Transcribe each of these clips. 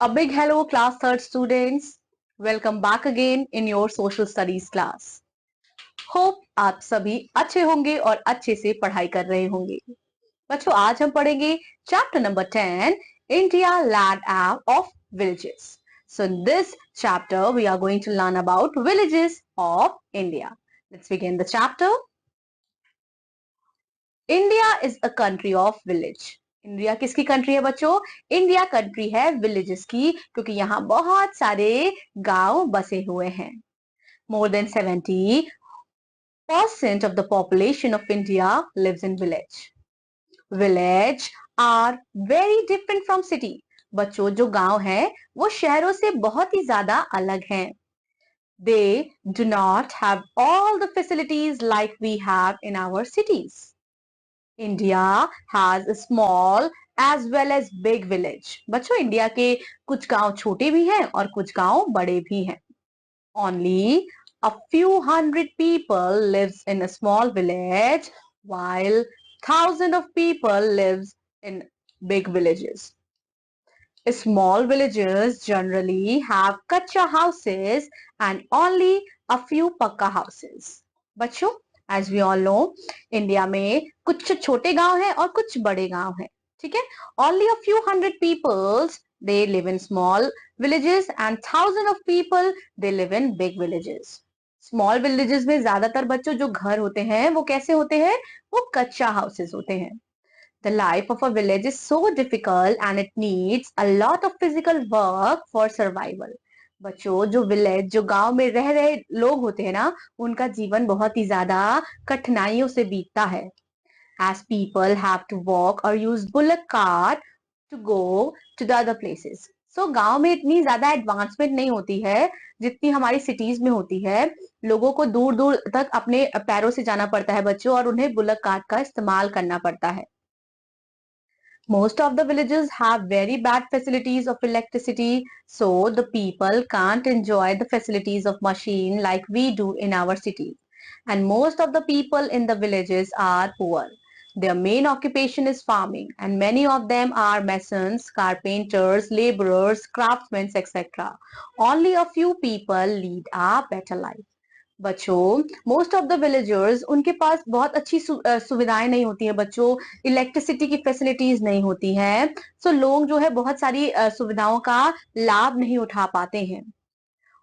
A big hello, class third students. Welcome back again in your social studies class. Hope आप सभी अच्छे होंगे और अच्छे से पढ़ाई कर रहे होंगे। बच्चों, आज हम पढ़ेंगे chapter number 10, India Land of Villages. So in this chapter, we are going to learn about villages of India. Let's begin the chapter. India is a country of village. India किसकी कंट्री है बच्चों? India country है villages की, क्योंकि यहाँ बहुत सारे गांव बसे हुए हैं. More than 70% of the population of India lives in village. Village are very different from city. बच्चों, जो गांव है वो शहरों से बहुत ही ज्यादा अलग हैं. They do not have all the facilities like we have in our cities. India has a small as well as big village. बच्चों, इंडिया के कुछ गांव छोटे भी हैं और कुछ गांव बड़े भी हैं. Only a few hundred people lives in a small village while thousands of people lives in big villages. Small villages generally have kacha houses and only a few pakka houses. बच्चों, as we all know, India में कुछ छोटे गांव हैं और कुछ बड़े गांव हैं. ठीक है? Only a few hundred peoples they live in small villages and thousands of people they live in big villages. Small villages में ज्यादातर बच्चों जो घर होते हैं वो कैसे होते हैं? वो कच्चा हाउसेस होते हैं. The life of a village is so difficult and it needs a lot of physical work for survival. बच्चों, जो विलेज जो गांव में रह रहे लोग होते हैं ना, उनका जीवन बहुत ही ज्यादा कठिनाइयों से बीतता है. As people have to walk or use bullock cart to go to the other places. So गांव में इतनी ज्यादा एडवांसमेंट नहीं होती है जितनी हमारी सिटीज में होती है. लोगों को दूर दूर तक अपने पैरों से जाना पड़ता है बच्चों, और उन्हें बुलक कार्ट का इस्तेमाल करना पड़ता है. Most of the villages have very bad facilities of electricity, so the people can't enjoy the facilities of machine like we do in our cities. And most of the people in the villages are poor. Their main occupation is farming, and many of them are masons, carpenters, laborers, craftsmen, etc. Only a few people lead a better life. बच्चों, most of the villagers उनके पास बहुत अच्छी सुविधाएं नहीं होती हैं बच्चों. Electricity की फैसिलिटीज नहीं होती हैं. सो लोग जो है बहुत सारी सुविधाओं का लाभ नहीं उठा पाते हैं.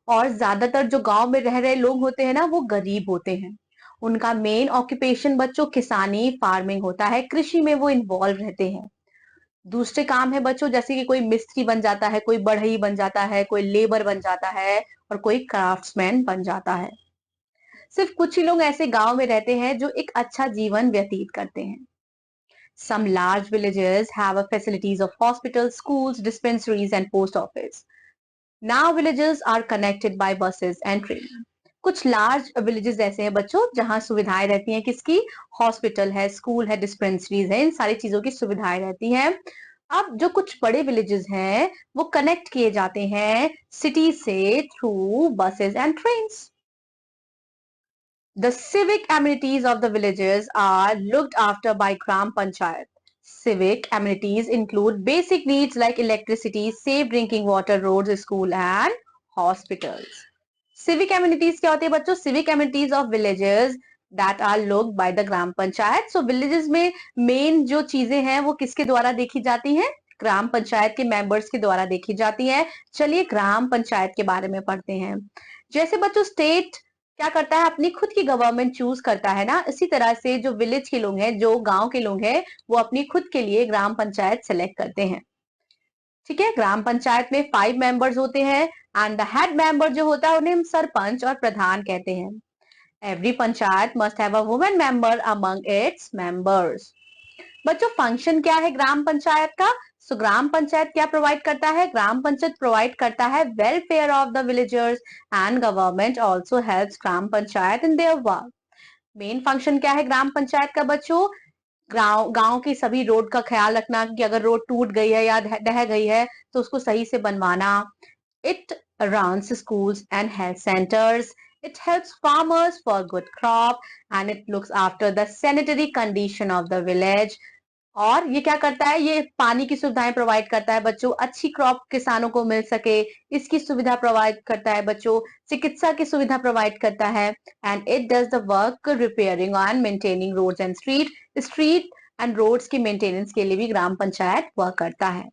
और ज्यादातर जो गांव में रह रहे लोग होते हैं ना, वो गरीब होते हैं. उनका मेन ऑक्यूपेशन बच्चों किसानी फार्मिंग होता है. कृषि में वो इन्वॉल्व रहते हैं. दूसरे काम है बच्चों, जैसे कि कोई मिस्त्री बन जाता है, कोई बढ़ई बन जाता है, कोई लेबर बन जाता है और कोई क्राफ्ट्समैन बन जाता है. सिर्फ कुछ ही लोग ऐसे गांव में रहते हैं जो एक अच्छा जीवन व्यतीत करते हैं. Some large villages have a facilities of hospitals, schools, dispensaries and post office. Now villages are connected by buses and trains. कुछ लार्ज विलेजेस ऐसे हैं बच्चों जहां सुविधाएं रहती हैं. किसकी? हॉस्पिटल है, स्कूल है, डिस्पेंसरीज है, इन सारी चीजों की सुविधाएं रहती हैं. अब जो कुछ बड़े विलेजेस हैं वो कनेक्ट किए जाते हैं सिटी से through buses and trains. The civic amenities of the villages are looked after by Gram Panchayat. Civic amenities include basic needs like electricity, safe drinking water, roads, school and hospitals. Civic amenities क्या होते हैं बच्चों? Civic amenities of villages that are looked by the Gram Panchayat. So villages में main जो चीजें हैं वो किसके द्वारा देखी जाती हैं? ग्राम पंचायत के मेंबर्स के द्वारा देखी जाती हैं. चलिए ग्राम पंचायत के बारे में पढ़ते हैं. जैसे बच्चों स्टेट क्या करता है, अपनी खुद की गवर्नमेंट चूज करता है ना, इसी तरह से जो विलेज के लोग हैं, जो गांव के लोग हैं, वो अपनी खुद के लिए ग्राम पंचायत सेलेक्ट करते हैं. ठीक है? ग्राम पंचायत में 5 मेंबर्स होते हैं एंड द हेड मेंबर जो होता है उन्हें हम सरपंच और प्रधान कहते हैं. Every panchayat must have a women member among its members. बच्चों, फंक्शन क्या है ग्राम पंचायत का? सो ग्राम पंचायत क्या प्रोवाइड करता है? ग्राम पंचायत प्रोवाइड करता है welfare of the villagers and government also helps gram panchayat in their work. Main function क्या है ग्राम पंचायत का बच्चों? गांव की सभी रोड का ख्याल रखना कि अगर रोड टूट गई है या ढह गई है तो उसको सही से बनवाना. It runs schools and health centers. It helps farmers for good crop and it looks after the sanitary condition of the village. और ये क्या करता है, ये पानी की सुविधाएं प्रोवाइड करता है बच्चों, अच्छी क्रॉप किसानों को मिल सके इसकी सुविधा प्रोवाइड करता है बच्चों, चिकित्सा की सुविधा प्रोवाइड करता है। And it does the work repairing and maintaining roads and street and roads की मेंटेनेंस के लिए भी ग्राम पंचायत वर्क करता है।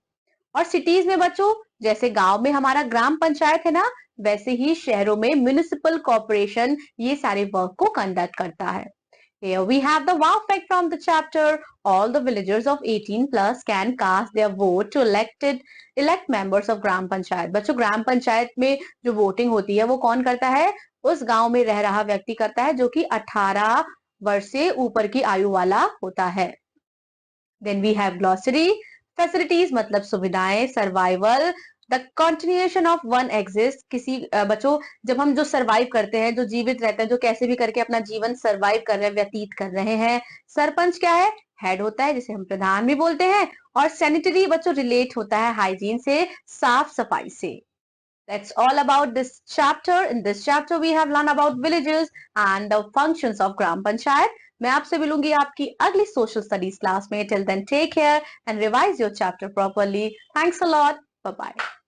और सिटीज में बच्चों, जैसे गांव में हमारा ग्राम पंचायत है ना, वैसे ही शहरों में म्युनिसिपल कॉर्पोरेशन ये सारे वर्क को कंडक्ट करता है। Here we have the wow fact from the chapter. All the villagers of 18 plus can cast their vote to elect members of Gram Panchayat. बच्चों ग्राम पंचायत में जो वोटिंग होती है वो कौन करता है? उस गांव में रह रहा व्यक्ति करता है जो कि 18 वर्ष से ऊपर की आयु वाला होता है। Then we have glossary. Facilities मतलब सुविधाएं, survival, the continuation of one exist, किसी बच्चों जब हम जो सर्वाइव करते हैं, जो जीवित रहते हैं, जो कैसे भी करके अपना जीवन सर्वाइव कर रहे हैं, व्यतीत कर रहे हैं। सरपंच क्या है? हेड होता है, जिसे हम प्रधान भी बोलते हैं। और सैनिटरी बच्चों रिलेट होता है हाइजीन से, साफ सफाई से। That's all about this chapter. In this chapter, we have learned about villages and the functions of Gram Panchayat. मैं आपसे मिलूंगी आपकी अगली social studies class में. Till then, take care and revise your chapter properly. Thanks a lot. Bye bye.